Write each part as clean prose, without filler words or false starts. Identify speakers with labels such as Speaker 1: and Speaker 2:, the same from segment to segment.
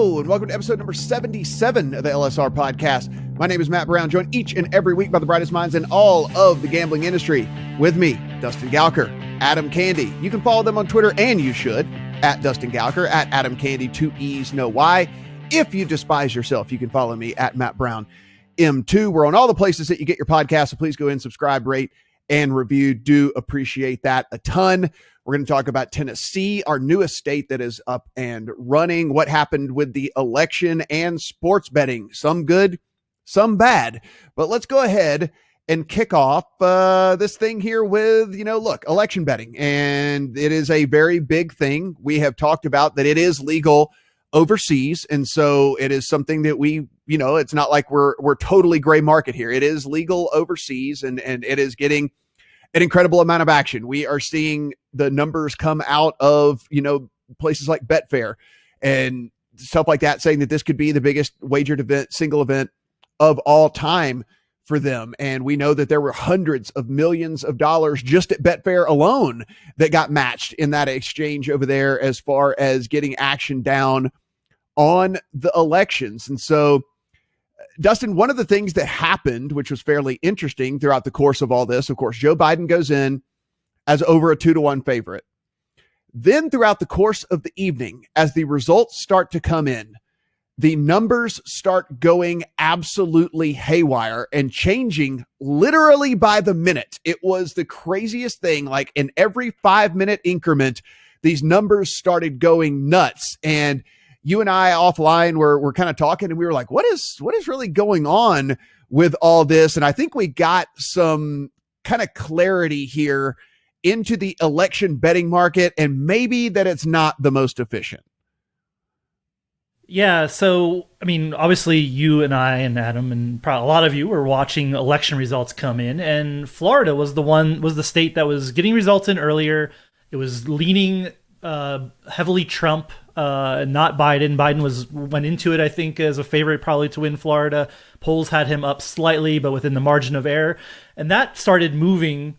Speaker 1: Hello, and welcome to episode number 77 of the LSR Podcast. My name is Matt Brown, joined each and every week by the brightest minds in all of the gambling industry. With me, Dustin Gouker, Adam Candee. You can follow them on Twitter, and you should, at Dustin Gouker, at Adam Candee, 2 E's, no Y. If you despise yourself, you can follow me at Matt Brown M2. We're on all the places that you get your podcast, so please go in, subscribe, rate, and review. Do appreciate that a ton. We're going to talk about Tennessee, our newest state that is up and running, what happened with the election and sports betting, some good, some bad. But let's go ahead and kick off this thing here with, election betting. And it is a very big thing. We have talked about that it is legal overseas. And so it is something that we, it's not like we're totally gray market here. It is legal overseas, and it is getting an incredible amount of action. We are seeing the numbers come out of, places like Betfair and stuff like that, saying that this could be the biggest wagered event, single event of all time for them. And we know that there were hundreds of millions of dollars just at Betfair alone that got matched in that exchange over there as far as getting action down on the elections. And so, Dustin, one of the things that happened, which was fairly interesting throughout the course of all this, of course, Joe Biden goes in as over a 2-1 favorite. Then throughout the course of the evening, as the results start to come in, the numbers start going absolutely haywire and changing literally by the minute. It was the craziest thing. Like in every 5-minute increment, these numbers started going nuts. And you and I offline were kind of talking, and we were like, what is really going on with all this? And I think we got some kind of clarity here into the election betting market, and maybe that it's not the most efficient.
Speaker 2: Yeah. So, obviously you and I and Adam and probably a lot of you were watching election results come in, and Florida was the state that was getting results in earlier. It was leaning heavily Trump, not Biden. Biden went into it, I think, as a favorite probably to win Florida. Polls had him up slightly, but within the margin of error. And that started moving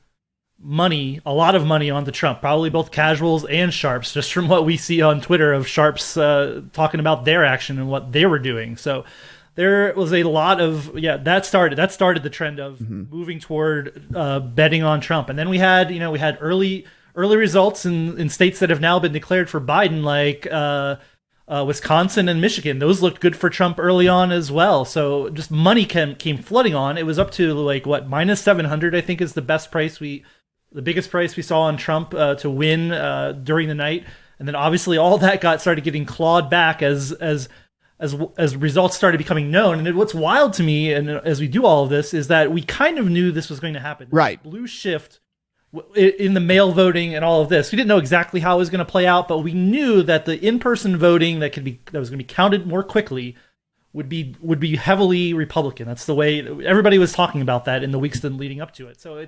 Speaker 2: a lot of money onto Trump, probably both casuals and sharps, just from what we see on Twitter of sharps talking about their action and what they were doing. So there was a lot of, that started the trend of moving toward betting on Trump. And then we had early results in states that have now been declared for Biden, like Wisconsin and Michigan. Those looked good for Trump early on as well. So just money came flooding on. It was up to minus 700, I think, is the biggest price we saw on Trump to win during the night. And then obviously all that started getting clawed back as results started becoming known. And what's wild to me, and as we do all of this, is that we kind of knew this was going to happen.
Speaker 1: Right.
Speaker 2: Blue shift in the mail voting and all of this. We didn't know exactly how it was going to play out, but we knew that the in-person voting that was going to be counted more quickly would be heavily Republican. That's the way everybody was talking about that in the weeks leading up to it. So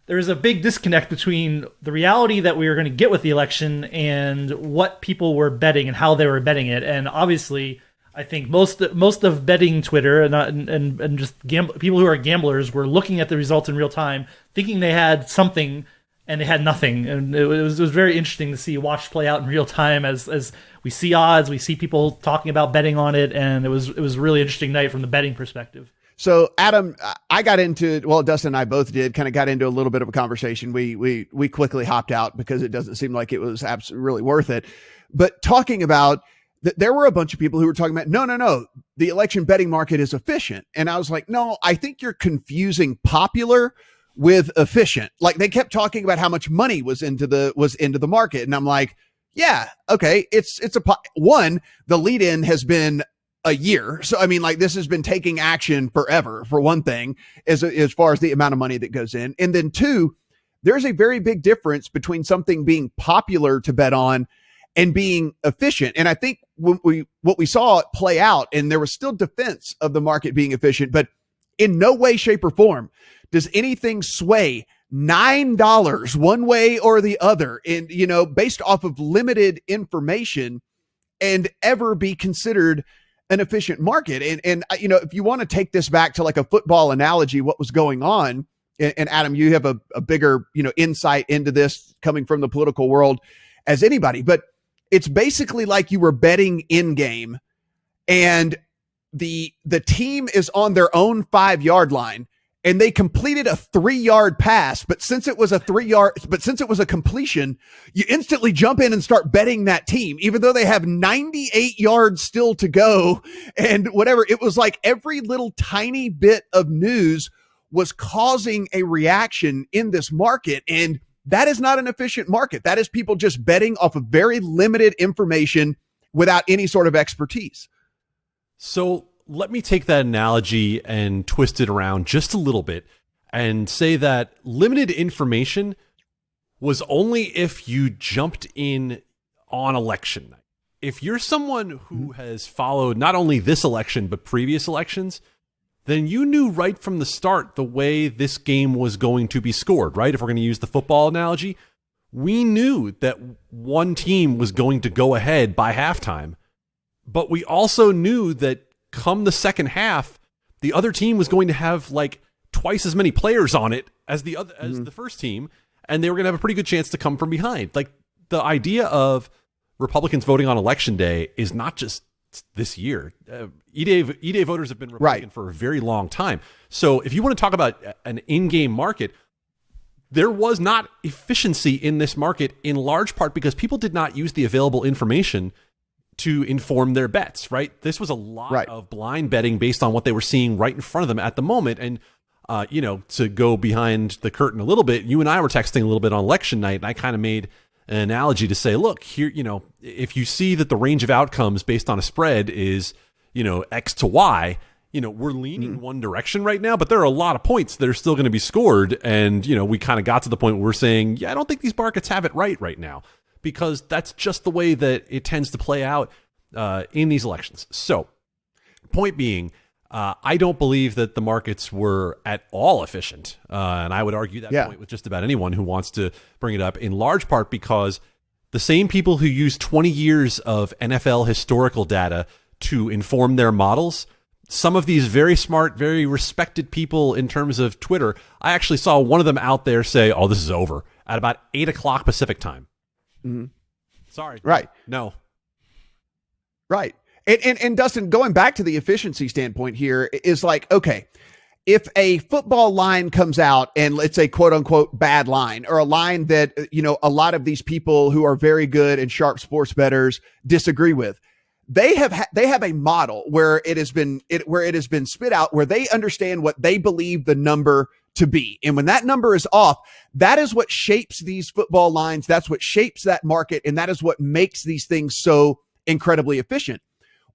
Speaker 2: there's a big disconnect between the reality that we were going to get with the election and what people were betting and how they were betting it. And obviously, I think most of betting Twitter and just people who are gamblers were looking at the results in real time, thinking they had something, and they had nothing. And it was very interesting to watch play out in real time as we see odds, we see people talking about betting on it, and it was a really interesting night from the betting perspective.
Speaker 1: So, Adam, Dustin and I both did kind of got into a little bit of a conversation. We quickly hopped out because it doesn't seem like it was absolutely really worth it. But talking about there were a bunch of people who were talking about, no, the election betting market is efficient. And I was like, no, I think you're confusing popular with efficient. Like they kept talking about how much money was into the market. And I'm like, yeah, okay. The lead in has been a year. So, this has been taking action forever, for one thing, as far as the amount of money that goes in. And then two, there's a very big difference between something being popular to bet on and being efficient. And I think what we saw play out, and there was still defense of the market being efficient, but in no way, shape, or form does anything sway $9 one way or the other based off of limited information and ever be considered an efficient market. And if you want to take this back to like a football analogy, what was going on, and Adam, you have a bigger, insight into this coming from the political world as anybody, but it's basically like you were betting in game and the team is on their own 5-yard line, and they completed a 3-yard pass, but since it was a completion, you instantly jump in and start betting that team, even though they have 98 yards still to go and whatever. It was like every little tiny bit of news was causing a reaction in this market. And that is not an efficient market. That is people just betting off of very limited information without any sort of expertise.
Speaker 3: So let me take that analogy and twist it around just a little bit and say that limited information was only if you jumped in on election night. If you're someone who has followed not only this election, but previous elections, then you knew right from the start the way this game was going to be scored, right? If we're going to use the football analogy, we knew that one team was going to go ahead by halftime, but we also knew that come the second half, the other team was going to have like twice as many players on it as the first team, and they were going to have a pretty good chance to come from behind. Like, the idea of Republicans voting on election day is not just this year. E-Day voters have been Republican for a very long time. So if you want to talk about an in-game market, there was not efficiency in this market, in large part because people did not use the available information to inform their bets, right? This was a lot of blind betting based on what they were seeing right in front of them at the moment. And, to go behind the curtain a little bit, you and I were texting a little bit on election night, and I kind of made an analogy to say, look, here, if you see that the range of outcomes based on a spread is, X to Y, we're leaning one direction right now, but there are a lot of points that are still going to be scored. And, we kind of got to the point where we're saying, yeah, I don't think these markets have it right now, because that's just the way that it tends to play out in these elections. So, point being, I don't believe that the markets were at all efficient. And I would argue that point with just about anyone who wants to bring it up, in large part because the same people who use 20 years of NFL historical data to inform their models, some of these very smart, very respected people in terms of Twitter, I actually saw one of them out there say, oh, this is over at about 8 o'clock Pacific time.
Speaker 1: Mm-hmm.
Speaker 3: Sorry.
Speaker 1: Right.
Speaker 3: No.
Speaker 1: Right. And Dustin, going back to the efficiency standpoint here is like, okay, if a football line comes out and it's a quote unquote bad line, or a line that, a lot of these people who are very good and sharp sports bettors disagree with, they have a model where it has been spit out, where they understand what they believe the number to be. And when that number is off, that is what shapes these football lines. That's what shapes that market. And that is what makes these things so incredibly efficient.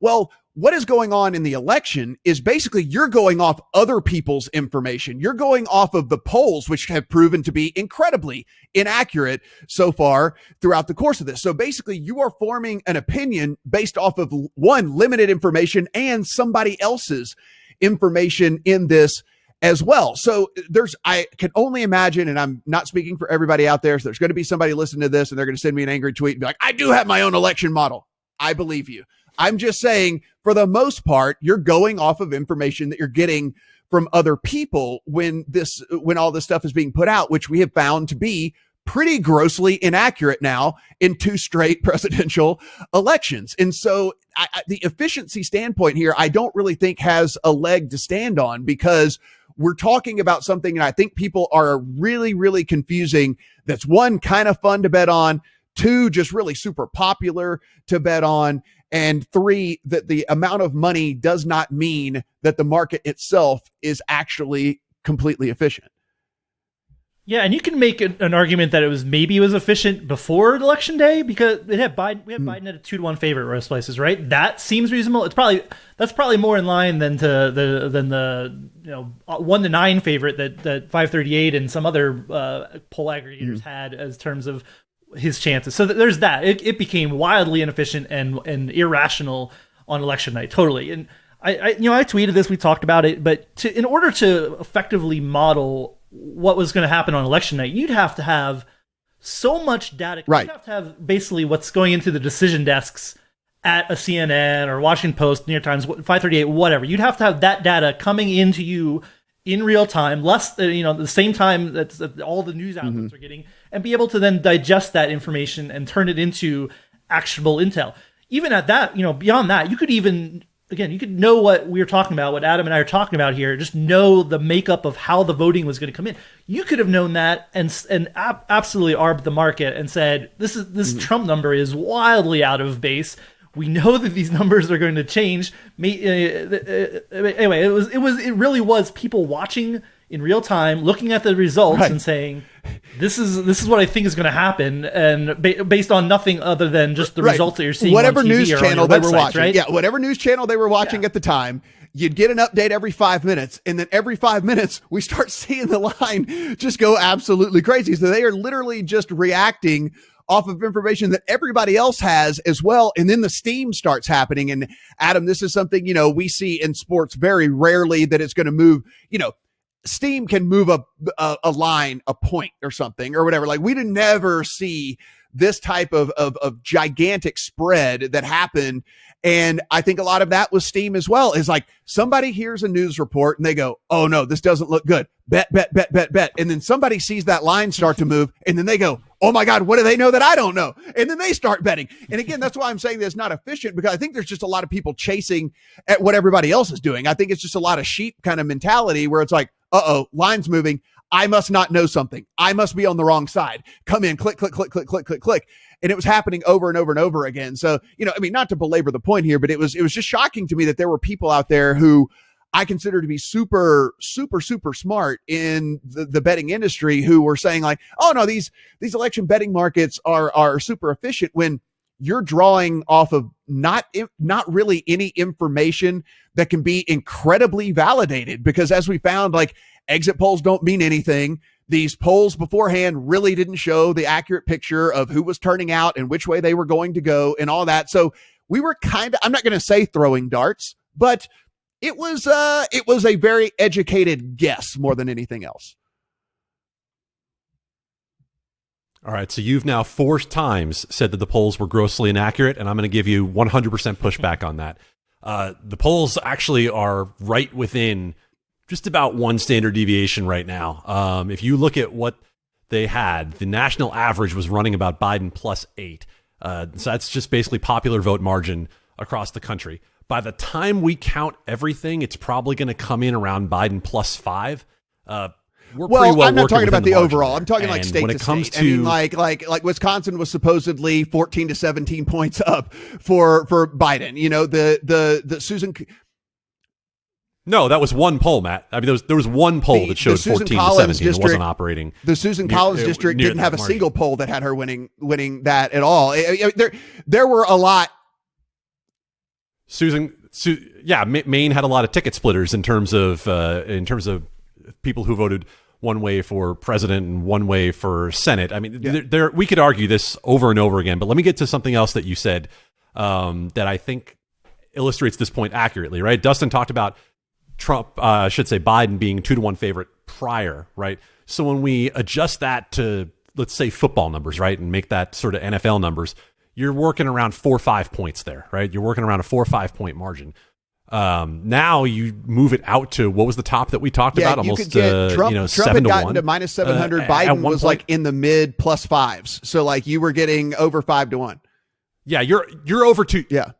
Speaker 1: Well, what is going on in the election is basically you're going off other people's information. You're going off of the polls, which have proven to be incredibly inaccurate so far throughout the course of this. So basically you are forming an opinion based off of one, limited information, and somebody else's information in this as well. So I can only imagine, and I'm not speaking for everybody out there, so there's going to be somebody listening to this and they're going to send me an angry tweet and be like, I do have my own election model. I believe you. I'm just saying, for the most part, you're going off of information that you're getting from other people when all this stuff is being put out, which we have found to be pretty grossly inaccurate now in 2 straight presidential elections. And so the efficiency standpoint here, I don't really think has a leg to stand on, because we're talking about something that I think people are really, really confusing. That's one, kind of fun to bet on, 2, just really super popular to bet on, and 3, that the amount of money does not mean that the market itself is actually completely efficient.
Speaker 2: Yeah, and you can make an argument that it was efficient before election day, because we had Biden at a 2-1 favorite most places, right? That seems reasonable. That's probably more in line than the 1-9 favorite that 538 and some other poll aggregators had as terms of his chances. So there's that. It became wildly inefficient and irrational on election night, totally. And I tweeted this, we talked about it, but in order to effectively model what was going to happen on election night, you'd have to have so much data.
Speaker 1: Right.
Speaker 2: You'd have to have basically what's going into the decision desks at a CNN or Washington Post, New York Times, 538, whatever. You'd have to have that data coming into you in real time, the same time that all the news outlets are getting, and be able to then digest that information and turn it into actionable intel. Even at that, beyond that, you could even again, you could know what we're talking about, what Adam and I are talking about here, just know the makeup of how the voting was going to come in. You could have known that and absolutely arbed the market and said, this Trump number is wildly out of base. We know that these numbers are going to change. Anyway, it really was people watching in real time, looking at the results and saying, this is what I think is going to happen, and based on nothing other than just the results that you're seeing
Speaker 1: whatever
Speaker 2: on TV
Speaker 1: news
Speaker 2: or
Speaker 1: channel
Speaker 2: on
Speaker 1: they
Speaker 2: your
Speaker 1: were
Speaker 2: websites,
Speaker 1: watching.
Speaker 2: right?
Speaker 1: Yeah, whatever news channel they were watching at the time. You'd get an update every 5 minutes, and then every 5 minutes, we start seeing the line just go absolutely crazy. So they are literally just reacting off of information that everybody else has as well. And then the steam starts happening. And Adam, this is something, we see in sports very rarely that it's going to move, steam can move a line, a point or something or whatever. Like we did never see this type of gigantic spread that happened. And I think a lot of that was steam as well, is like somebody hears a news report and they go, oh no, this doesn't look good. Bet. And then somebody sees that line start to move and then they go, oh my God, what do they know that I don't know? And then they start betting. And again, that's why I'm saying that's not efficient, because I think there's just a lot of people chasing at what everybody else is doing. I think it's just a lot of sheep kind of mentality where it's like, line's moving. I must not know something. I must be on the wrong side. Come in, click. And it was happening over and over and over again. So, not to belabor the point here, but it was just shocking to me that there were people out there who I consider to be super, super, super smart in the betting industry who were saying like, oh no, these election betting markets are super efficient, when you're drawing off of not really any information that can be incredibly validated, because as we found, like exit polls don't mean anything. These polls beforehand really didn't show the accurate picture of who was turning out and which way they were going to go and all that. So we were kind of, I'm not going to say throwing darts, but it was a very educated guess more than anything else.
Speaker 3: All right, so you've now 4 times said that the polls were grossly inaccurate, and I'm going to give you 100% pushback on that. The polls actually are right within just about one standard deviation right now. If you look at what they had, the national average was running about Biden +8. So that's just basically popular vote margin across the country. By the time we count everything, it's probably going to come in around Biden +5.
Speaker 1: I'm not talking about the overall. I'm talking like state
Speaker 3: when
Speaker 1: to
Speaker 3: it comes
Speaker 1: state. I mean, like Wisconsin was supposedly 14 to 17 points up for Biden. The Susan.
Speaker 3: No, that was one poll, Matt. I mean, there was one poll that showed 14 to 17. It wasn't operating.
Speaker 1: The Susan Collins district didn't have a single poll that had her winning that at all. There were a lot.
Speaker 3: Maine had a lot of ticket splitters in terms of people who voted one way for president and one way for Senate. I mean, we could argue this over and over again, but let me get to something else that you said that I think illustrates this point accurately, right? Dustin talked about Biden being 2-1 favorite prior, right? So when we adjust that to, let's say, football numbers, right, and make that sort of NFL numbers, you're working around 4 or 5 points there, right? You're working around a 4 or 5 point margin. Now you move it out to, what was the top that we talked about? Almost
Speaker 1: Trump
Speaker 3: 7
Speaker 1: had
Speaker 3: to
Speaker 1: gotten
Speaker 3: 1
Speaker 1: to -700. Biden was like in the mid +5s. So like you were getting over 5 to 1.
Speaker 3: Yeah, you're over 2.
Speaker 1: Yeah.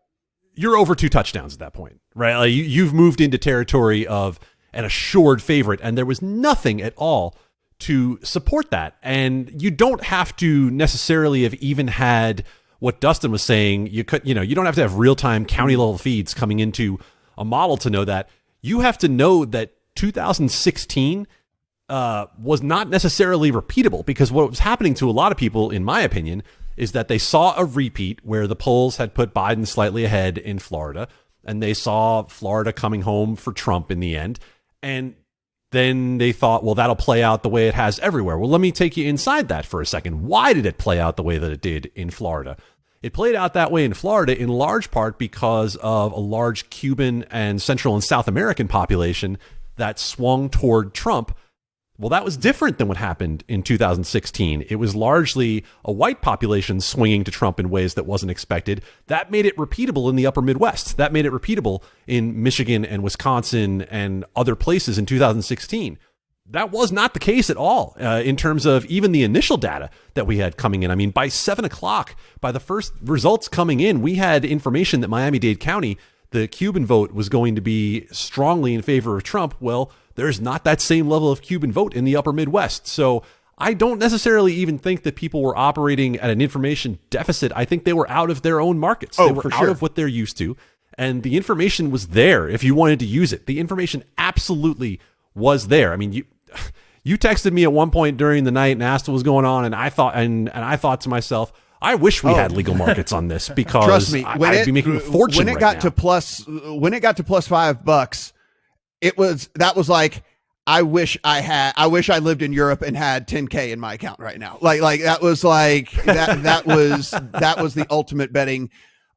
Speaker 3: You're over 2 touchdowns at that point, right? Like you've moved into territory of an assured favorite, and there was nothing at all to support that. And you don't have to necessarily have even had what Dustin was saying. You don't have to have real-time county level feeds coming into a model to know that. You have to know that 2016 was not necessarily repeatable, because what was happening to a lot of people, in my opinion, is that they saw a repeat where the polls had put Biden slightly ahead in Florida, and they saw Florida coming home for Trump in the end. And then they thought, well, that'll play out the way it has everywhere. Well, let me take you inside that for a second. Why did it play out the way that it did in Florida? It played out that way in Florida in large part because of a large Cuban and Central and South American population that swung toward Trump. Well, that was different than what happened in 2016. It was largely a white population swinging to Trump in ways that wasn't expected. That made it repeatable in the upper Midwest. That made it repeatable in Michigan and Wisconsin and other places in 2016. That was not the case at all in terms of even the initial data that we had coming in. I mean, by 7 o'clock, by the first results coming in, we had information that Miami-Dade County, the Cuban vote was going to be strongly in favor of Trump. Well, there's not that same level of Cuban vote in the upper Midwest. So I don't necessarily even think that people were operating at an information deficit. I think they were out of their own markets. They were out of what they're used to. And the information was there if you wanted to use it. The information absolutely was there. I mean, you texted me at one point during the night and asked what was going on, and I thought I thought to myself, I wish we had legal markets on this, because
Speaker 1: trust me,
Speaker 3: I'd be making a fortune
Speaker 1: when it got to plus $5, that was like, I wish I lived in Europe and had 10K in my account right now. Like that was like that was the ultimate betting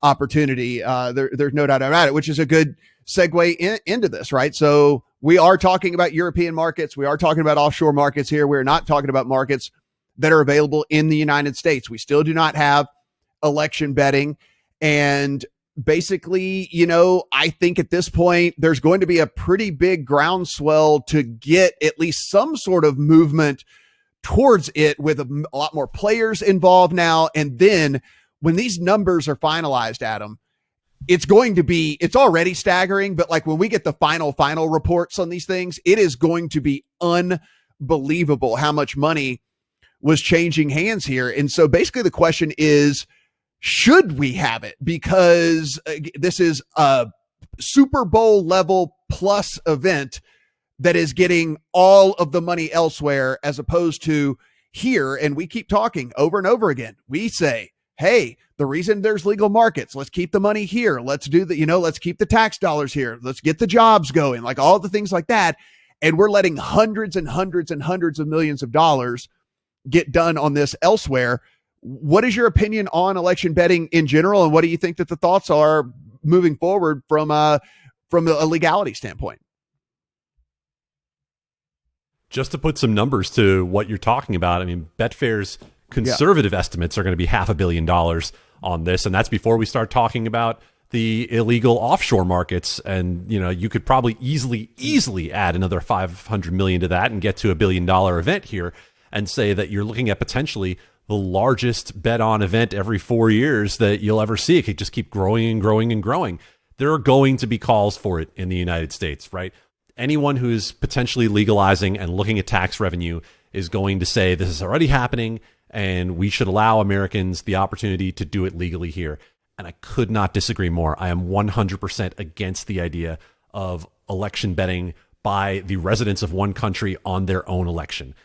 Speaker 1: opportunity. There's no doubt about it, which is a good segue into this, right? So we are talking about European markets. We are talking about offshore markets here. We're not talking about markets that are available in the United States. We still do not have election betting. And basically, I think at this point, there's going to be a pretty big groundswell to get at least some sort of movement towards it, with a lot more players involved now. And then when these numbers are finalized, Adam, it's already staggering, but like when we get the final reports on these things, it is going to be unbelievable how much money was changing hands here. And so basically the question is, should we have it? Because this is a Super Bowl level plus event that is getting all of the money elsewhere, as opposed to here. And we keep talking over and over again. We say, hey, the reason there's legal markets, let's keep the money here. Let's do let's keep the tax dollars here. Let's get the jobs going, like all the things like that. And we're letting hundreds and hundreds and hundreds of millions of dollars get done on this elsewhere. What is your opinion on election betting in general? And what do you think that the thoughts are moving forward from a legality standpoint?
Speaker 3: Just to put some numbers to what you're talking about, I mean, Betfair's conservative estimates are going to be $500 million on this. And that's before we start talking about the illegal offshore markets. And, you could probably easily add another 500 million to that and get to $1 billion event here, and say that you're looking at potentially the largest bet on event every 4 years that you'll ever see. It could just keep growing and growing and growing. There are going to be calls for it in the United States, right? Anyone who's potentially legalizing and looking at tax revenue is going to say this is already happening and we should allow Americans the opportunity to do it legally here. And I could not disagree more. I am 100% against the idea of election betting by the residents of one country on their own election.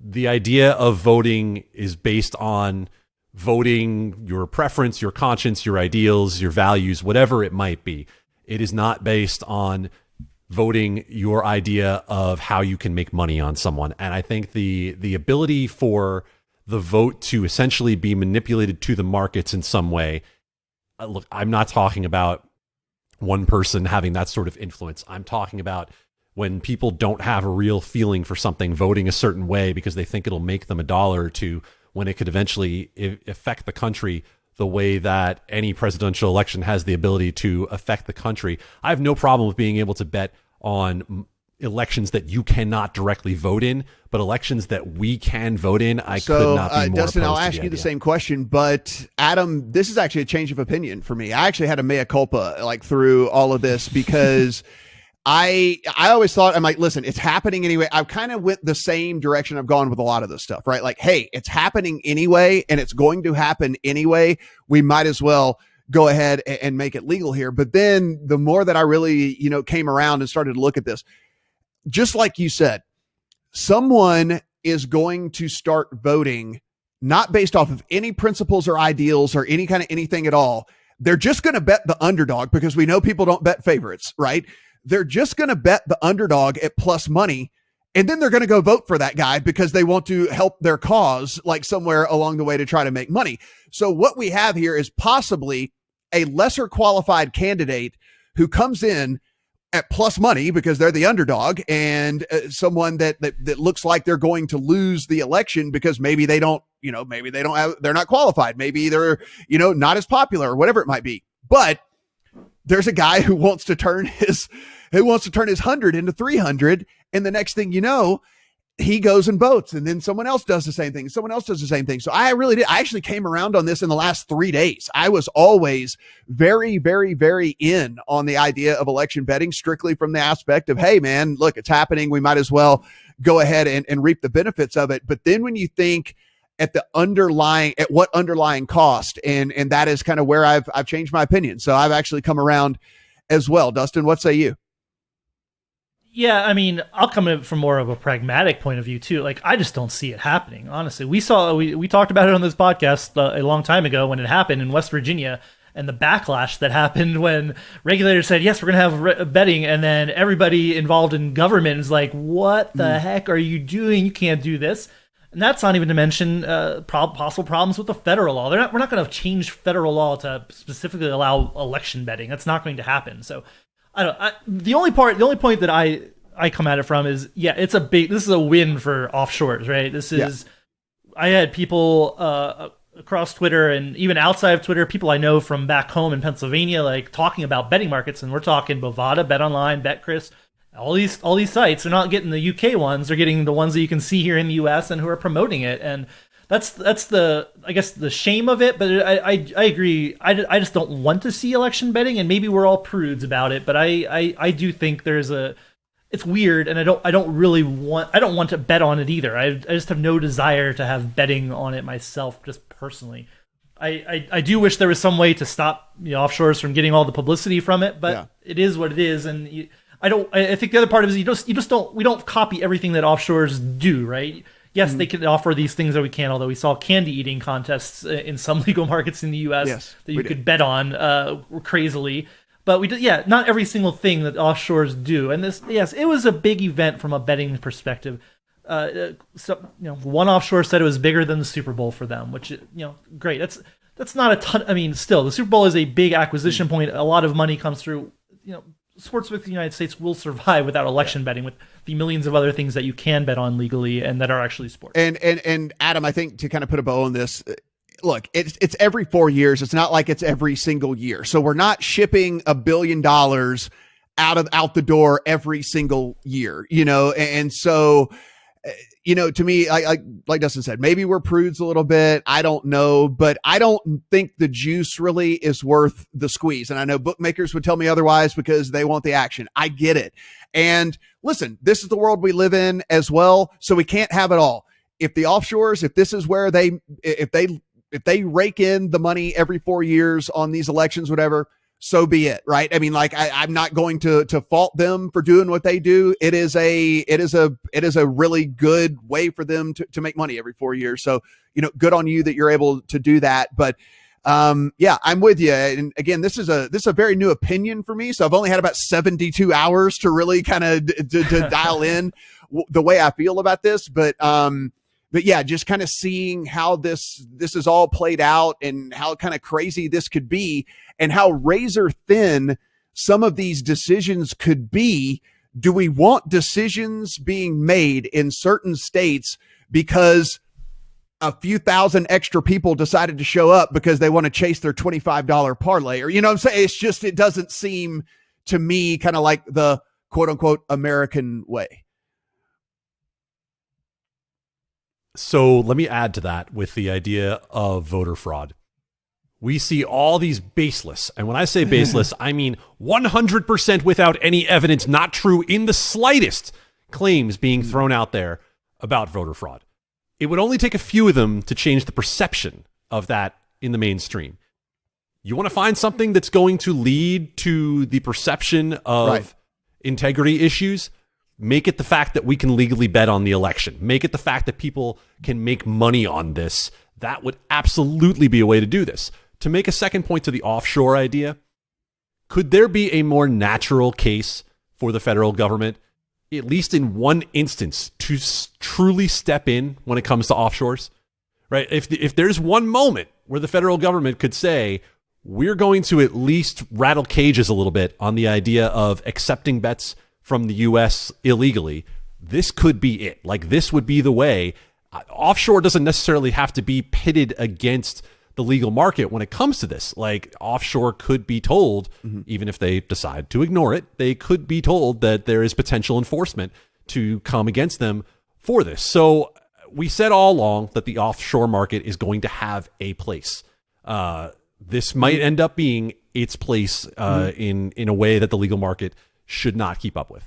Speaker 3: The idea of voting is based on voting your preference, your conscience, your ideals, your values, whatever it might be. It is not based on voting your idea of how you can make money on someone. And I think the ability for the vote to essentially be manipulated to the markets in some way. Look, I'm not talking about one person having that sort of influence. I'm talking about when people don't have a real feeling for something, voting a certain way because they think it'll make them $1 or $2, when it could eventually affect the country the way that any presidential election has the ability to affect the country. I have no problem with being able to bet on elections that you cannot directly vote in, but elections that we can vote in, I could not be more
Speaker 1: Dustin, I'll
Speaker 3: opposed to
Speaker 1: ask
Speaker 3: the
Speaker 1: you the
Speaker 3: idea.
Speaker 1: same question, but Adam, this is actually a change of opinion for me. I actually had a mea culpa through all of this, because I always thought, I'm like, listen, it's happening anyway. I kind of went the same direction I've gone with a lot of this stuff, right? Like, hey, it's happening anyway, and it's going to happen anyway. We might as well go ahead and make it legal here. But then the more that I really, came around and started to look at this, just like you said, someone is going to start voting not based off of any principles or ideals or any kind of anything at all. They're just going to bet the underdog, because we know people don't bet favorites, right? They're just going to bet the underdog at plus money. And then they're going to go vote for that guy because they want to help their cause, like somewhere along the way, to try to make money. So what we have here is possibly a lesser qualified candidate who comes in at plus money because they're the underdog, and someone that looks like they're going to lose the election because maybe they don't, they're not qualified. Maybe they're, not as popular or whatever it might be. But there's a guy who wants to turn his 100 into 300. And the next thing you know, he goes and votes, and then someone else does the same thing. Someone else does the same thing. So I actually came around on this in the last 3 days. I was always very, very, very in on the idea of election betting, strictly from the aspect of, hey man, look, it's happening. We might as well go ahead and reap the benefits of it. But then when you think at what underlying cost, and that is kind of where I've changed my opinion. So I've actually come around as well. Dustin, what say you?
Speaker 2: Yeah, I mean, I'll come in from more of a pragmatic point of view too. Like, I just don't see it happening. Honestly, we talked about it on this podcast a long time ago when it happened in West Virginia, and the backlash that happened when regulators said, yes, we're going to have betting, and then everybody involved in government is like, what the heck are you doing? You can't do this. And that's not even to mention possible problems with the federal law. We're not going to change federal law to specifically allow election betting. That's not going to happen. So the only point that I come at it from is, yeah, this is a win for offshores, right? I had people across Twitter and even outside of Twitter, people I know from back home in Pennsylvania, like talking about betting markets, and we're talking Bovada, BetOnline, BetCris, all these sites. They're not getting the UK ones; they're getting the ones that you can see here in the US and who are promoting it. And that's the, I guess, the shame of it. But I agree. I just don't want to see election betting, and maybe we're all prudes about it. But I do think it's weird, and I don't want to bet on it either. I just have no desire to have betting on it myself, just personally. I do wish there was some way to stop offshores from getting all the publicity from it, but It is what it is, and I think the other part of it is we don't copy everything that offshores do, right? Yes, they can offer these things that we can, although we saw candy eating contests in some legal markets in the U.S. that you could bet on crazily. But not every single thing that offshores do. And it was a big event from a betting perspective. One offshore said it was bigger than the Super Bowl for them, which, great. That's not a ton. I mean, still, the Super Bowl is a big acquisition point. A lot of money comes through. Sports with the United States will survive without election betting, with the millions of other things that you can bet on legally and that are actually sports.
Speaker 1: And Adam, I think to kind of put a bow on this, look, it's every 4 years. It's not like it's every single year. So we're not shipping $1 billion out the door every single year, and so, to me, like Dustin said, maybe we're prudes a little bit. I don't know, but I don't think the juice really is worth the squeeze. And I know bookmakers would tell me otherwise because they want the action. I get it. And listen, this is the world we live in as well. So we can't have it all. If the offshores, if this is where if they rake in the money every 4 years on these elections, whatever, so be it, right? I mean, like, I'm not going to fault them for doing what they do. It is a really good way for them to make money every 4 years. So, good on you that you're able to do that. But I'm with you. And again, this is a very new opinion for me. So I've only had about 72 hours to really kind of to dial in the way I feel about this. But yeah, just kind of seeing how this is all played out and how kind of crazy this could be and how razor thin some of these decisions could be. Do we want decisions being made in certain states because a few thousand extra people decided to show up because they want to chase their $25 parlay? Or, what I'm saying? It's just, it doesn't seem to me kind of like the quote unquote American way.
Speaker 3: So let me add to that with the idea of voter fraud. We see all these baseless, and when I say baseless, I mean 100% without any evidence, not true in the slightest, claims being thrown out there about voter fraud. It would only take a few of them to change the perception of that in the mainstream. You want to find something that's going to lead to the perception of integrity issues? Make it the fact that we can legally bet on the election. Make it the fact that people can make money on this. That would absolutely be a way to do this. To make a second point to the offshore idea, could there be a more natural case for the federal government, at least in one instance, to truly step in when it comes to offshores? Right? If there's one moment where the federal government could say, we're going to at least rattle cages a little bit on the idea of accepting bets from the U.S. illegally, this could be it. Like, this would be the way. Offshore doesn't necessarily have to be pitted against the legal market when it comes to this. Like, offshore could be told, even if they decide to ignore it, they could be told that there is potential enforcement to come against them for this. So we said all along that the offshore market is going to have a place. This might end up being its place in a way that the legal market should not keep up with.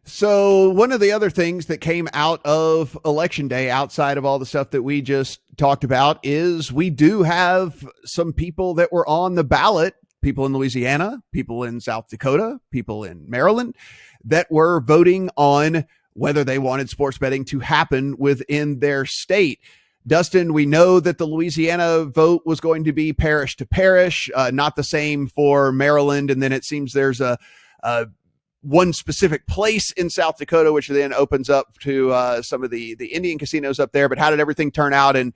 Speaker 1: So one of the other things that came out of Election Day, outside of all the stuff that we just talked about, is we do have some people that were on the ballot, people in Louisiana, people in South Dakota, people in Maryland, that were voting on whether they wanted sports betting to happen within their state. Dustin, we know that the Louisiana vote was going to be parish to parish, not the same for Maryland. And then it seems there's a one specific place in South Dakota, which then opens up to some of the Indian casinos up there. But how did everything turn out, and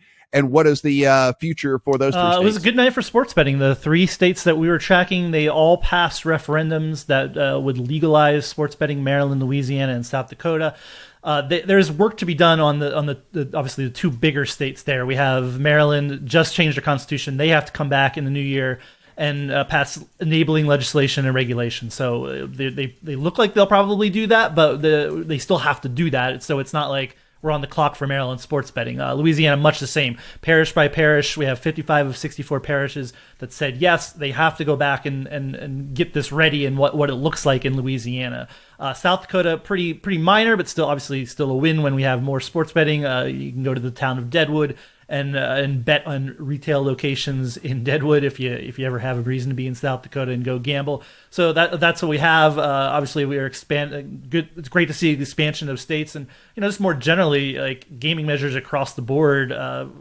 Speaker 1: what is the future for those three states?
Speaker 2: It was a good night for sports betting. The 3 states that we were tracking, they all passed referendums that would legalize sports betting: Maryland, Louisiana, and South Dakota. There's work to be done on the obviously the 2 bigger states there. We have Maryland just changed their constitution. They have to come back in the new year and pass enabling legislation and regulation. So they look like they'll probably do that, but they still have to do that. So it's not like we're on the clock for Maryland sports betting. Louisiana, much the same. Parish by parish, we have 55 of 64 parishes that said, yes, they have to go back and get this ready and what it looks like in Louisiana. South Dakota, pretty minor, but obviously still a win when we have more sports betting. You can go to the town of Deadwood and bet on retail locations in Deadwood if you ever have a reason to be in South Dakota and go gamble. So that's what we have. Obviously, we are expanding. Good. It's great to see the expansion of states, and just more generally, like gaming measures across the board.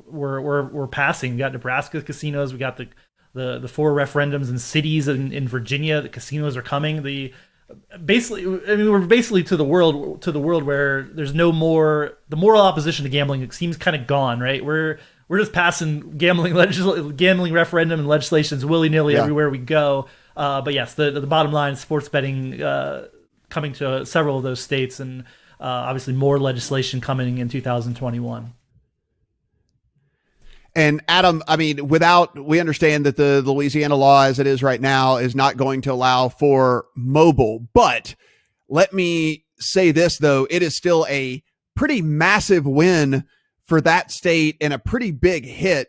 Speaker 2: We're passing. We got Nebraska casinos. We got the 4 referendums in cities in Virginia. The casinos are coming. We're basically to the world where there's no more. The moral opposition to gambling, it seems, kind of gone, right? We're just passing gambling referendum and legislations willy-nilly everywhere we go. But yes, the bottom line, sports betting coming to several of those states, and obviously more legislation coming in 2021.
Speaker 1: And Adam, I mean, we understand that the Louisiana law as it is right now is not going to allow for mobile, but let me say this though, it is still a pretty massive win for that state and a pretty big hit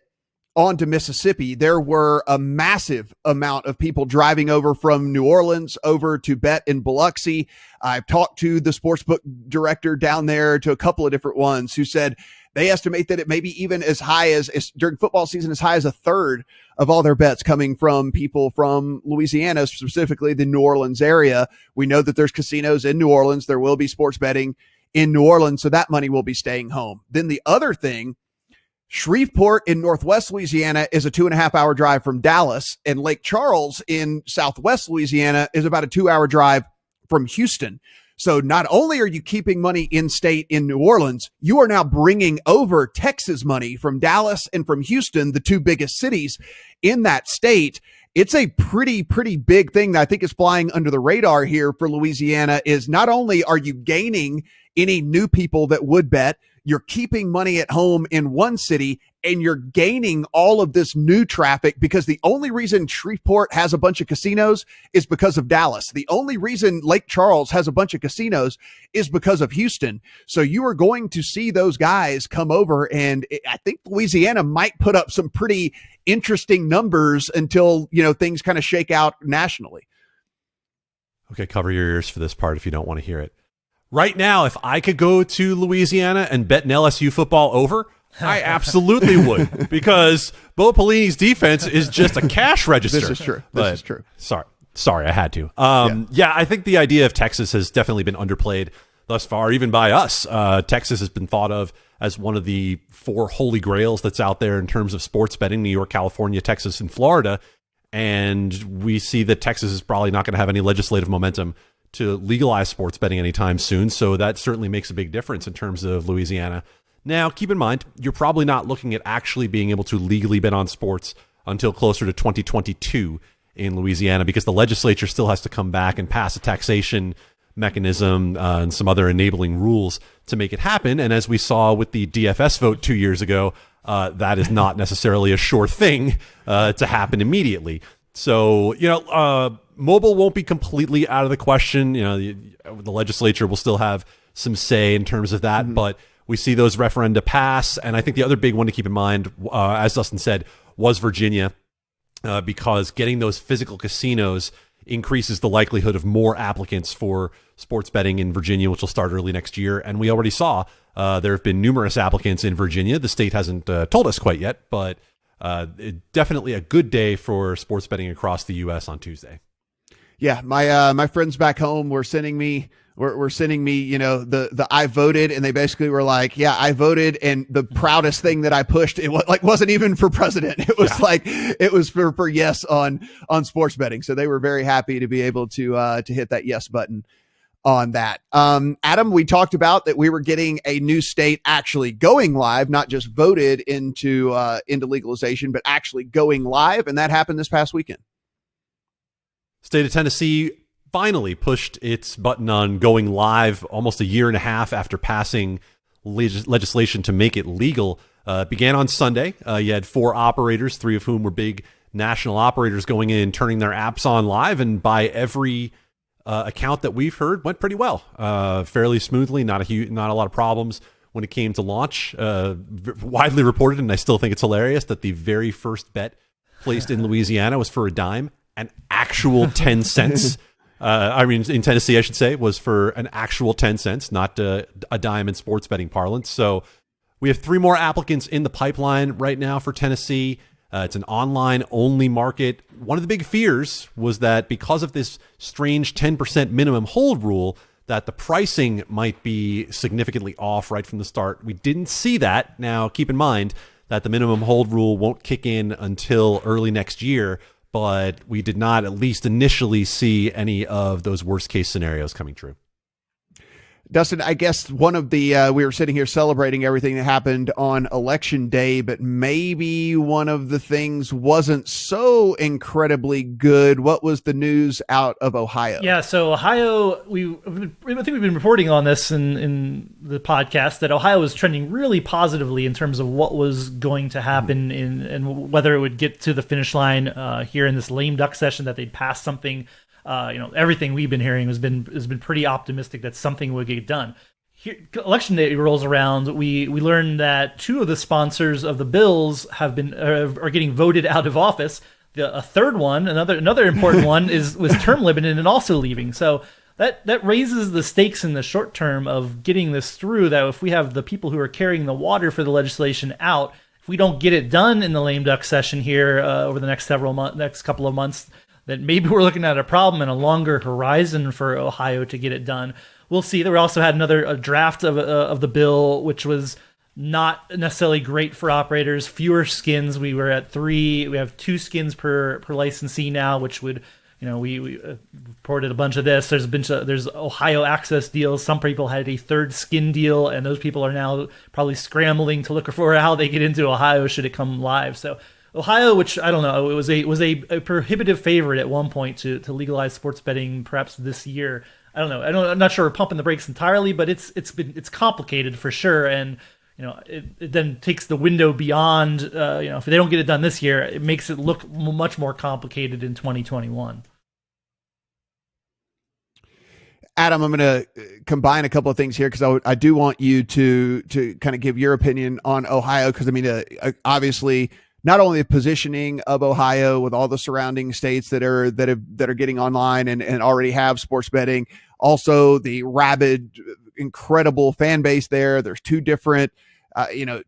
Speaker 1: onto Mississippi. There were a massive amount of people driving over from New Orleans over to bet in Biloxi. I've talked to the sportsbook director down there, to a couple of different ones, who said they estimate that it may be even as high as during football season, as high as 1/3 of all their bets coming from people from Louisiana, specifically the New Orleans area. We know that there's casinos in New Orleans. There will be sports betting in New Orleans, so that money will be staying home. Then the other thing, Shreveport in Northwest Louisiana is a 2.5-hour drive from Dallas, and Lake Charles in Southwest Louisiana is about a 2-hour drive from Houston. So not only are you keeping money in state in New Orleans, you are now bringing over Texas money from Dallas and from Houston, the 2 biggest cities in that state. It's a pretty big thing that I think is flying under the radar here for Louisiana. Is not only are you gaining any new people that would bet, you're keeping money at home in one city, and you're gaining all of this new traffic, because the only reason Shreveport has a bunch of casinos is because of Dallas. The only reason Lake Charles has a bunch of casinos is because of Houston. So you are going to see those guys come over, and I think Louisiana might put up some pretty interesting numbers until, things kind of shake out nationally.
Speaker 3: Okay, cover your ears for this part if you don't want to hear it. Right now, if I could go to Louisiana and bet an LSU football over, I absolutely would, because Bo Pelini's defense is just a cash register.
Speaker 1: This is true. This is true.
Speaker 3: Sorry, I had to. I think the idea of Texas has definitely been underplayed thus far, even by us. Texas has been thought of as one of the 4 holy grails that's out there in terms of sports betting: New York, California, Texas, and Florida. And we see that Texas is probably not going to have any legislative momentum to legalize sports betting anytime soon. So that certainly makes a big difference in terms of Louisiana. Now, keep in mind, you're probably not looking at actually being able to legally bet on sports until closer to 2022 in Louisiana, because the legislature still has to come back and pass a taxation mechanism and some other enabling rules to make it happen. And as we saw with the DFS vote 2 years ago, that is not necessarily a sure thing to happen immediately. So, mobile won't be completely out of the question. The legislature will still have some say in terms of that. But we see those referenda pass. And I think the other big one to keep in mind, as Dustin said, was Virginia, because getting those physical casinos increases the likelihood of more applicants for sports betting in Virginia, which will start early next year. And we already saw there have been numerous applicants in Virginia. The state hasn't told us quite yet, but definitely a good day for sports betting across the U.S. on Tuesday.
Speaker 1: Yeah, my friends back home were sending me the I voted, and they basically were like, yeah, I voted, and the proudest thing that I pushed, it wasn't even for president. It was it was for yes on sports betting. So they were very happy to be able to hit that yes button on that. Adam, we talked about that we were getting a new state actually going live, not just voted into legalization, but actually going live, and that happened this past weekend.
Speaker 3: State of Tennessee finally pushed its button on going live almost a year and a half after passing legislation to make it legal. Began on Sunday. You had 4 operators, 3 of whom were big national operators, going in and turning their apps on live, and by every account that we've heard, went pretty well, fairly smoothly, not a lot of problems when it came to launch. Widely reported, and I still think it's hilarious, that the very first bet placed in Louisiana was for a dime, an actual 10 cents. In Tennessee, I should say, was for an actual 10 cents, not a dime in sports betting parlance. So we have 3 more applicants in the pipeline right now for Tennessee. It's an online-only market. One of the big fears was that because of this strange 10% minimum hold rule, that the pricing might be significantly off right from the start. We didn't see that. Now, keep in mind that the minimum hold rule won't kick in until early next year, but we did not, at least initially, see any of those worst-case scenarios coming true.
Speaker 1: Dustin, I guess one of the, we were sitting here celebrating everything that happened on Election Day, but maybe one of the things wasn't so incredibly good. What was the news out of Ohio?
Speaker 2: Yeah, so Ohio, I think we've been reporting on this in the podcast, that Ohio was trending really positively in terms of what was going to happen and whether it would get to the finish line here in this lame duck session, that they'd pass something. Everything we've been hearing has been pretty optimistic that something would get done. Here, Election day rolls around. We learned that 2 of the sponsors of the bills are getting voted out of office. A third one, another important one, was term limited and also leaving. So that raises the stakes in the short term of getting this through. That if we have the people who are carrying the water for the legislation out, if we don't get it done in the lame duck session here over the next couple of months, that maybe we're looking at a problem and a longer horizon for Ohio to get it done. We'll see. We also had a draft of the bill, which was not necessarily great for operators. Fewer skins. We were at 3. We have 2 skins per licensee now, which would, we reported a bunch of this. There's Ohio access deals. Some people had a 3rd skin deal, and those people are now probably scrambling to look for how they get into Ohio should it come live. So Ohio, which I don't know, it was a prohibitive favorite at one point to legalize sports betting, perhaps this year. I don't know. I'm not sure we're pumping the brakes entirely, but it's complicated for sure, and it then takes the window beyond. If they don't get it done this year, it makes it look much more complicated in 2021.
Speaker 1: Adam, I'm going to combine a couple of things here because I do want you to kind of give your opinion on Ohio, because obviously, not only the positioning of Ohio with all the surrounding states that are getting online and already have sports betting, also the rabid, incredible fan base there. There's 2 different,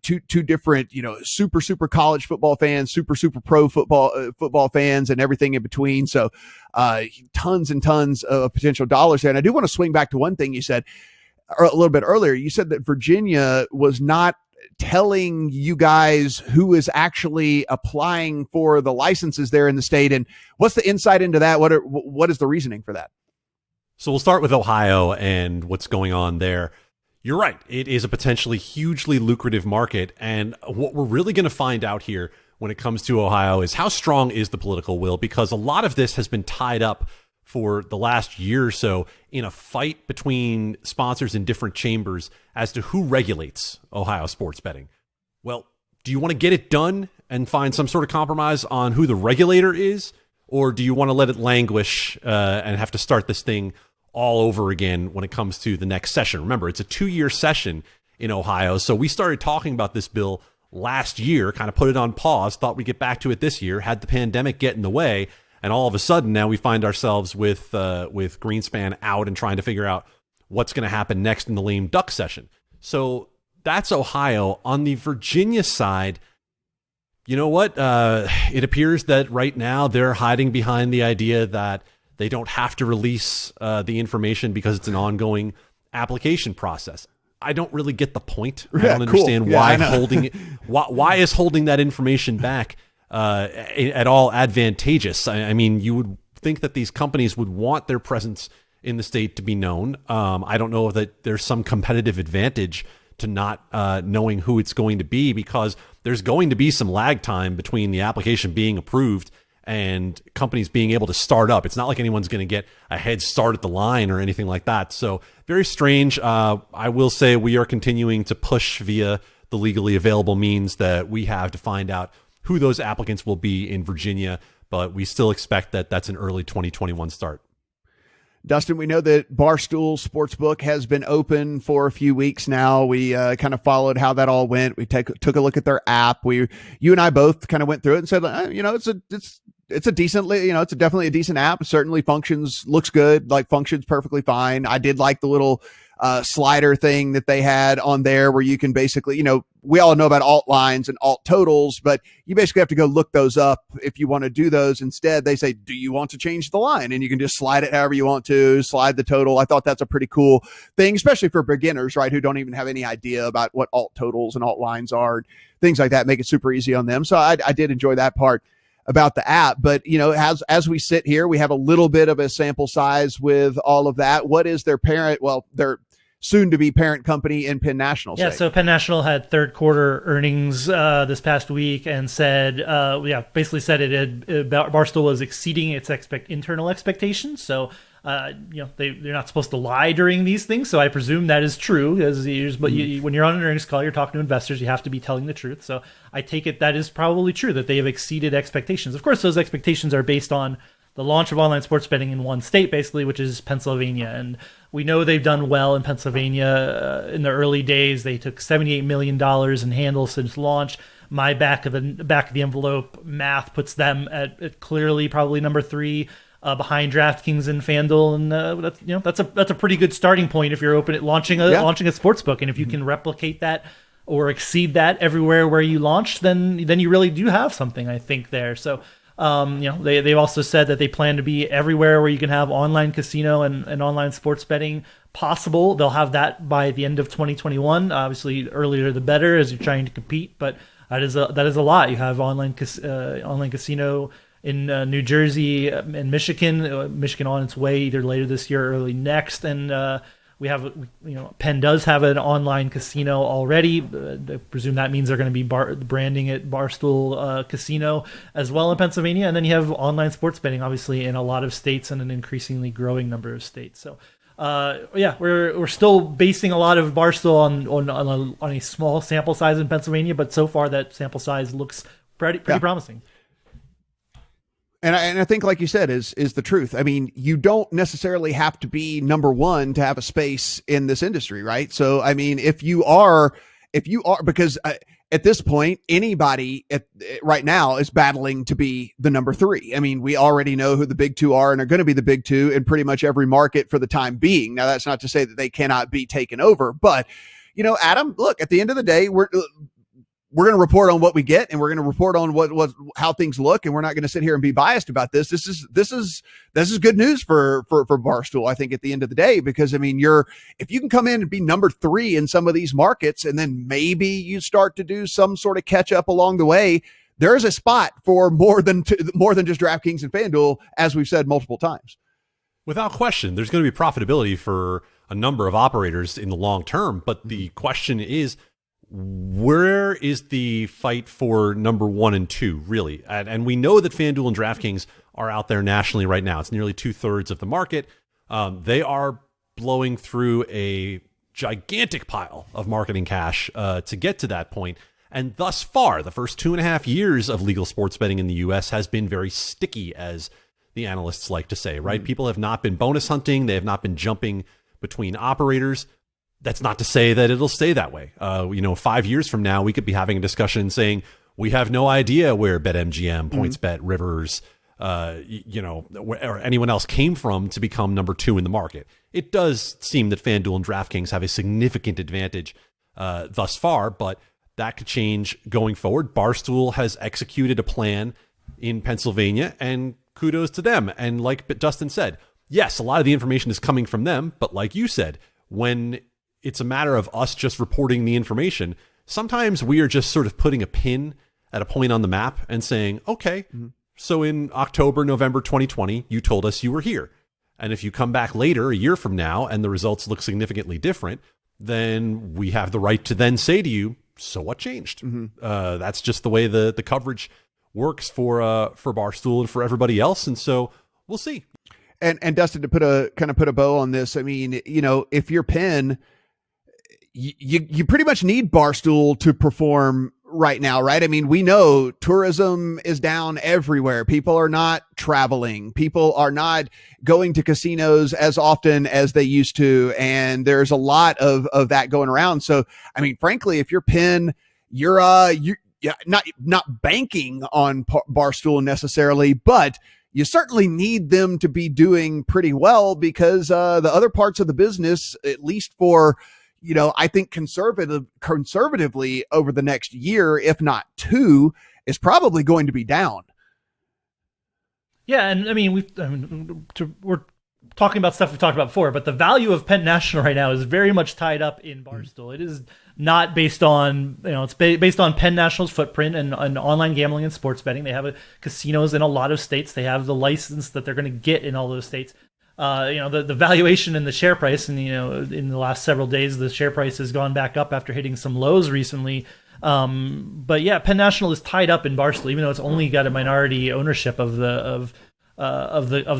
Speaker 1: two different, super college football fans, super pro football fans, and everything in between. So, tons and tons of potential dollars there. And I do want to swing back to one thing you said a little bit earlier. You said that Virginia was not telling you guys who is actually applying for the licenses there in the state, and what's the insight into that? What is the reasoning for that?
Speaker 3: So we'll start with Ohio and what's going on there. You're right. It is a potentially hugely lucrative market, and what we're really going to find out here when it comes to Ohio is how strong is the political will, because a lot of this has been tied up for the last year or so in a fight between sponsors in different chambers as to who regulates Ohio sports betting. Well, do you want to get it done and find some sort of compromise on who the regulator is, or do you want to let it languish and have to start this thing all over again when it comes to the next session. Remember, it's a 2-year session in Ohio. So we started talking about this bill last year, kind of put it on pause, thought we'd get back to it this year, had the pandemic get in the way. And all of a sudden now we find ourselves with Greenspan out and trying to figure out what's going to happen next in the lame duck session. So that's Ohio. On the Virginia side, you know what? It appears that right now they're hiding behind the idea that they don't have to release the information because it's an ongoing application process. I don't really get the point. I don't understand why why is holding that information back at all advantageous. I mean, you would think that these companies would want their presence in the state to be known. I don't know that there's some competitive advantage to not knowing who it's going to be, because there's going to be some lag time between the application being approved and companies being able to start up. It's not like anyone's going to get a head start at the line or anything like that. So very strange. I will say we are continuing to push via the legally available means that we have to find out who those applicants will be in Virginia, but we still expect that that's an early 2021 start.
Speaker 1: Dustin, we know that Barstool Sportsbook has been open for a few weeks now. We kind of followed how that all went. We took a look at their app. You and I both kind of went through it and said, it's a decently, it's definitely a decent app. It certainly looks good, functions perfectly fine. I did like the little slider thing that they had on there where you can basically, we all know about alt lines and alt totals, but you basically have to go look those up if you want to do those. Instead, they say, do you want to change the line? And you can just slide it however you want to, slide the total. I thought that's a pretty cool thing, especially for beginners, right, who don't even have any idea about what alt totals and alt lines are. Things like that make it super easy on them. So I did enjoy that part about the app. But, as we sit here, we have a little bit of a sample size with all of that. What is their their soon-to-be parent company in Penn National?
Speaker 2: Yeah, so Penn National had third quarter earnings this past week and said, basically said Barstool was exceeding its internal expectations. So, they're not supposed to lie during these things. So I presume that is true. But when you're on an earnings call, you're talking to investors, you have to be telling the truth. So I take it that is probably true, that they have exceeded expectations. Of course, those expectations are based on the launch of online sports betting in one state, basically, which is Pennsylvania. And we know they've done well in Pennsylvania. In the early days, they took $78 million in handle since launch. My back of the envelope math puts them at clearly probably number 3 behind DraftKings and FanDuel, and that's a pretty good starting point if you're launching a sports book. And if you can replicate that or exceed that everywhere where you launch, then you really do have something, I think, there. So. They've also said that they plan to be everywhere where you can have online casino and online sports betting possible. They'll have that by the end of 2021. Obviously, earlier the better as you're trying to compete, but that is a lot. You have online casino in New Jersey and Michigan. Michigan on its way either later this year or early next, and we have, Penn does have an online casino already. I presume that means they're going to be branding it Barstool Casino as well in Pennsylvania. And then you have online sports betting, obviously, in a lot of states and an increasingly growing number of states. So, we're still basing a lot of Barstool on a small sample size in Pennsylvania, but so far that sample size looks pretty promising.
Speaker 1: And I think, like you said, is the truth. I mean, you don't necessarily have to be number one to have a space in this industry, right? So, I mean, if you are, because at this point, anybody right now is battling to be the number 3. I mean, we already know who the big 2 are and are going to be the big 2 in pretty much every market for the time being. Now, that's not to say that they cannot be taken over, but Adam, look, at the end of the day, we're going to report on what we get, and we're going to report on how things look, and we're not going to sit here and be biased about this. This is good news for Barstool, I think, at the end of the day, because I mean, if you can come in and be number 3 in some of these markets, and then maybe you start to do some sort of catch up along the way, there is a spot for more than just DraftKings and FanDuel, as we've said multiple times.
Speaker 3: Without question, there's going to be profitability for a number of operators in the long term, but the question is, where is the fight for number 1 and 2, really? And we know that FanDuel and DraftKings are out there nationally right now. It's nearly 2/3 of the market. They are blowing through a gigantic pile of marketing cash to get to that point. And thus far, the first 2.5 years of legal sports betting in the U.S. has been very sticky as the analysts like to say, right? People have not been bonus hunting. They have not been jumping between operators. That's not to say that it'll stay that way. 5 years from now, we could be having a discussion saying, we have no idea where BetMGM, PointsBet, Rivers, or anyone else came from to become number 2 in the market. It does seem that FanDuel and DraftKings have a significant advantage thus far, but that could change going forward. Barstool has executed a plan in Pennsylvania, and kudos to them. And like Dustin said, yes, a lot of the information is coming from them, but like you said, when it's a matter of us just reporting the information, sometimes we are just sort of putting a pin at a point on the map and saying, okay, so in October, November 2020, you told us you were here. And if you come back later, a year from now, and the results look significantly different, then we have the right to then say to you, so what changed? That's just the way the coverage works for Barstool and for everybody else. And so we'll see.
Speaker 1: And Dustin, to put a bow on this, I mean, if you're Penn, you pretty much need Barstool to perform right now, right? I mean, we know tourism is down everywhere. People are not traveling. People are not going to casinos as often as they used to. And there's a lot of that going around. So, I mean, frankly, if you're Penn, you're not banking on Barstool necessarily, but you certainly need them to be doing pretty well, because the other parts of the business, at least for, I think conservatively over the next year, if not 2, is probably going to be down.
Speaker 2: Yeah, and I mean, we're talking about stuff we've talked about before, but the value of Penn National right now is very much tied up in Barstool. It is not based on, it's based on Penn National's footprint and online gambling and sports betting. They have casinos in a lot of states. They have the license that they're going to get in all those states. The valuation and the share price, and in the last several days, the share price has gone back up after hitting some lows recently. But yeah, Penn National is tied up in Barstool, even though it's only got a minority ownership of the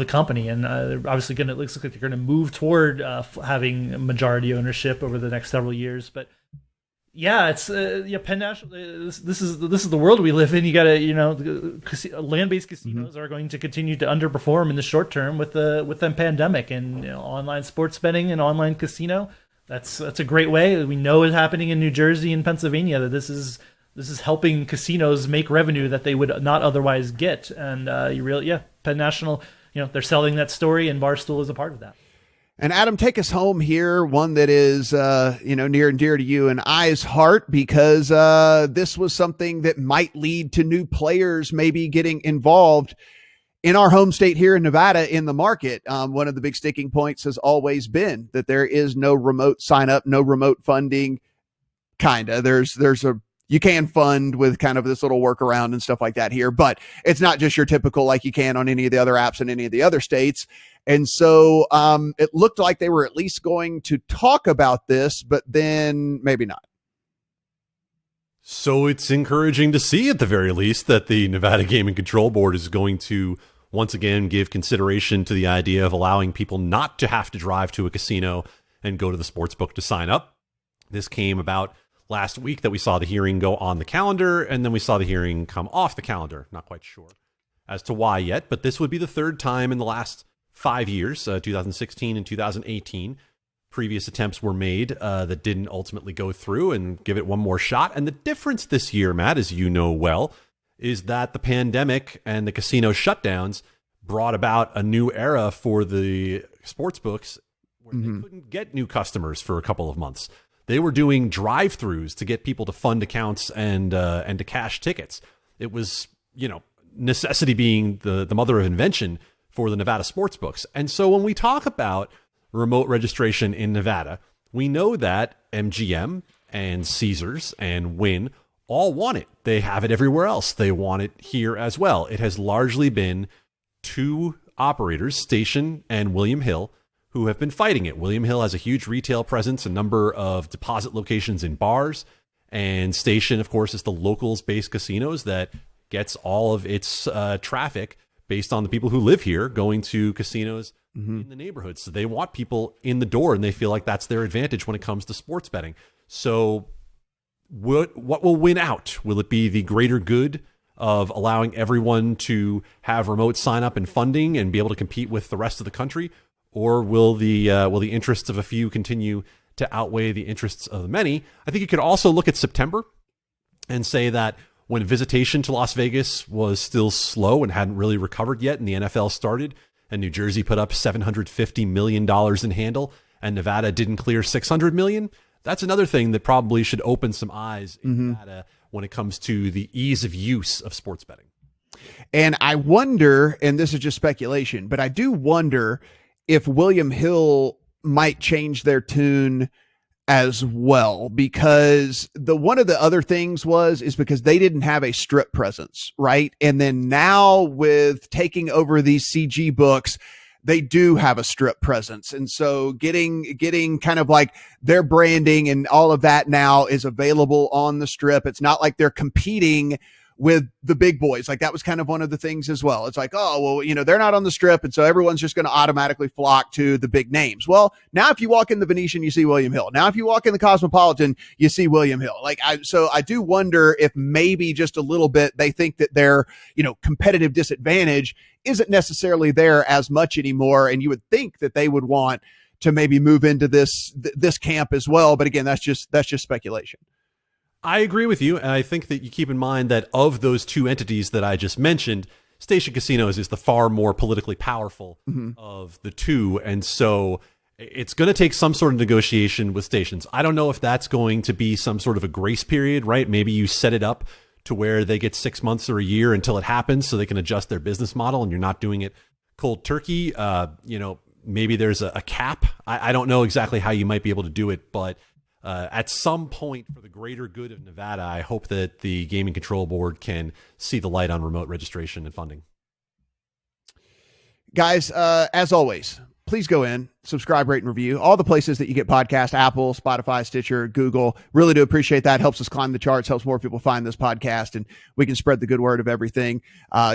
Speaker 2: company, and obviously it looks like they're going to move toward having majority ownership over the next several years. But yeah, it's Penn National. This is the world we live in. You got to land-based casinos are going to continue to underperform in the short term with the pandemic, and online sports betting and online casino. That's a great way. We know it's happening in New Jersey and Pennsylvania that this is helping casinos make revenue that they would not otherwise get. And Penn National, they're selling that story, and Barstool is a part of that.
Speaker 1: And Adam, take us home here, one that is, near and dear to you and I's heart, because this was something that might lead to new players maybe getting involved in our home state here in Nevada in the market. One of the big sticking points has always been that there is no remote sign up, no remote funding. You can fund with kind of this little workaround and stuff like that here, but it's not just your typical like you can on any of the other apps in any of the other states. And so it looked like they were at least going to talk about this, but then maybe not.
Speaker 3: So it's encouraging to see, at the very least, that the Nevada Gaming Control Board is going to once again give consideration to the idea of allowing people not to have to drive to a casino and go to the sportsbook to sign up. This came about last week that we saw the hearing go on the calendar, and then we saw the hearing come off the calendar. Not quite sure as to why yet, but this would be the third time in the last 5 years, 2016 and 2018. Previous attempts were made that didn't ultimately go through, and give it one more shot. And the difference this year, Matt, as you know well, is that the pandemic and the casino shutdowns brought about a new era for the sportsbooks where they couldn't get new customers for a couple of months. They were doing drive-throughs to get people to fund accounts and to cash tickets. It was, necessity being the mother of invention for the Nevada sportsbooks. And so when we talk about remote registration in Nevada, we know that MGM and Caesars and Wynn all want it. They have it everywhere else. They want it here as well. It has largely been 2 operators, Station and William Hill, who have been fighting it. William Hill has a huge retail presence, a number of deposit locations in bars, and Station, of course, is the locals-based casinos that gets all of its traffic based on the people who live here going to casinos in the neighborhood. So they want people in the door, and they feel like that's their advantage when it comes to sports betting. So what will win out? Will it be the greater good of allowing everyone to have remote sign up and funding and be able to compete with the rest of the country? Or will the interests of a few continue to outweigh the interests of the many? I think you could also look at September and say that when visitation to Las Vegas was still slow and hadn't really recovered yet, and the NFL started, and New Jersey put up $750 million in handle, and Nevada didn't clear $600 million, that's another thing that probably should open some eyes in Nevada when it comes to the ease of use of sports betting.
Speaker 1: And I wonder, and this is just speculation, but I do wonder if William Hill might change their tune as well, because one of the other things is because they didn't have a strip presence, right? And then now with taking over these CG books, they do have a strip presence. And so getting kind of like their branding and all of that now is available on the strip. It's not like they're competing with the big boys. Like that was kind of one of the things as well. It's like, oh, well, they're not on the strip. And so everyone's just going to automatically flock to the big names. Well, now if you walk in the Venetian, you see William Hill. Now, if you walk in the Cosmopolitan, you see William Hill. So I do wonder if maybe just a little bit, they think that their, competitive disadvantage isn't necessarily there as much anymore. And you would think that they would want to maybe move into this camp as well. But again, that's just speculation.
Speaker 3: I agree with you, and I think that you keep in mind that of those two entities that I just mentioned, Station Casinos is the far more politically powerful of the two, and so it's going to take some sort of negotiation with stations. I don't know if that's going to be some sort of a grace period, right? Maybe you set it up to where they get 6 months or a year until it happens so they can adjust their business model, and you're not doing it cold turkey. Maybe there's a cap. I don't know exactly how you might be able to do it, but at some point, for the greater good of Nevada, I hope that the Gaming Control Board can see the light on remote registration and funding.
Speaker 1: Guys, as always, please go in, subscribe, rate, and review. All the places that you get podcasts, Apple, Spotify, Stitcher, Google. Really do appreciate that. Helps us climb the charts, helps more people find this podcast, and we can spread the good word of everything.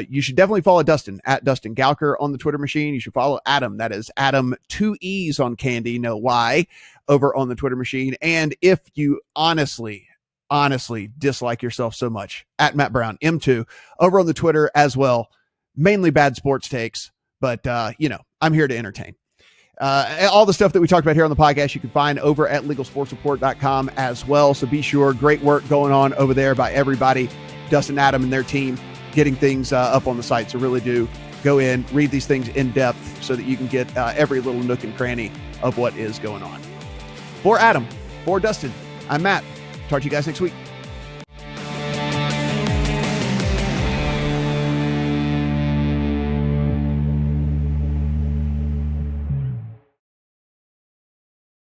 Speaker 1: You should definitely follow Dustin at Dustin Gouker on the Twitter machine. You should follow Adam. That is Adam, 2 E's on Candee, no Y, over on the Twitter machine. And if you honestly dislike yourself so much, at Matt Brown, M2, over on the Twitter as well. Mainly bad sports takes, but I'm here to entertain. All the stuff that we talked about here on the podcast, you can find over at legalsportsreport.com as well. So be sure, great work going on over there by everybody, Dustin, Adam, and their team, getting things up on the site. So really do go in, read these things in depth so that you can get every little nook and cranny of what is going on. For Adam, for Dustin, I'm Matt. Talk to you guys next week.